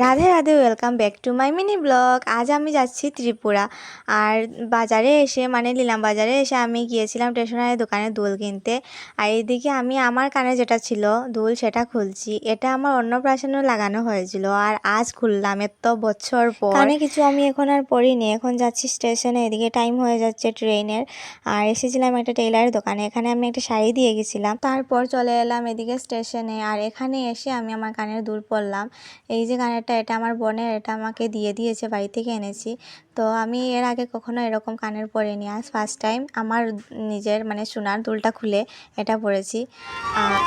Radhe Radhe, welcome back to my mini blog. আজ আমি যাচ্ছি ত্রিপুরা। আর বাজারে এসে মানে নিলাম বাজারে এসে আমি গিয়েছিলাম স্টেশনারি দোকানে দুল কিনতে। আর এইদিকে আমি আমার কানে যেটা ছিল দুল সেটা খুলছি। এটা আমার অন্নপ্রাশনে লাগানো হয়েছিল আর আজ খুললাম এত বছর পর। কানে কিছু আমি এখন আর পরিনি, এখন যাচ্ছি স্টেশনে। এদিকে টাইম হয়ে যাচ্ছে ট্রেনের। আর এসেছিলাম একটা টেইলারের দোকানে, এখানে আমি একটা শাড়ি দিয়ে গেছিলাম। তারপর চলে এলাম এদিকে স্টেশনে। আর এখানে এসে আমি আমার কানের দুল পরলাম। এই যে কানেরটা, এটা আমার বোনের, এটা আমাকে দিয়ে দিয়েছে, বাড়ি থেকে এনেছি। তো আমি এর আগে কখনো এরকম কানের পরিনি, আজ ফার্স্ট টাইম আমার নিজের মানে সোনার দুলটা খুলে এটা পরেছি। আর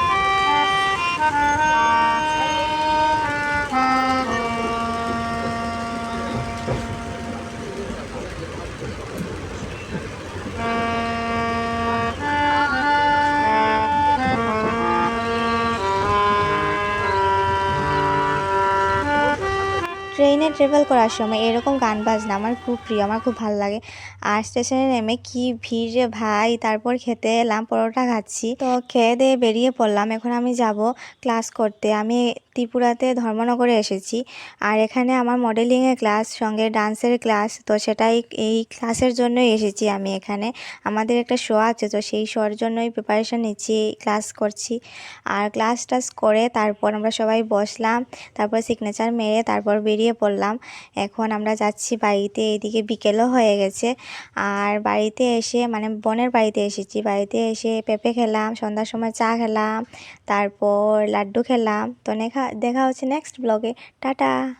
ট্রেনে ট্রাভেল করার সময় এরকম গান বাজনা আমার খুব প্রিয়, আমার খুব ভালো লাগে। আর স্টেশনে নেমে কি ভিড় রে ভাই! তারপর খেতে এলাম, পরোটা খাচ্ছি। তো খেয়ে দিয়ে বেরিয়ে পড়লাম। এখন আমি যাব ক্লাস করতে। আমি ত্রিপুরাতে ধর্মনগরে এসেছি। আর এখানে আমার মডেলিংয়ের ক্লাস, সঙ্গে ডান্সের ক্লাস। তো সেটাই, এই ক্লাসের জন্যই এসেছি আমি এখানে। আমাদের একটা শো আছে, তো সেই শোর জন্যই প্রিপারেশন নিচ্ছি, ক্লাস করছি। আর ক্লাস টাস করে তারপর আমরা সবাই বসলাম, তারপর সিগনেচার মেরে তারপর বেরিয়ে পড়লাম। এখন আমরা যাচ্ছি বাড়িতে। এইদিকে বিকেলও হয়ে গেছে। আর বাড়িতে এসে মানে বোনের বাড়িতে এসেছি, বাড়িতে এসে পেঁপে খেলাম, সন্ধ্যার সময় চা খেলাম, তারপর লাড্ডু খেলাম। তো দেখা হচ্ছে নেক্সট ব্লগে। টাটা।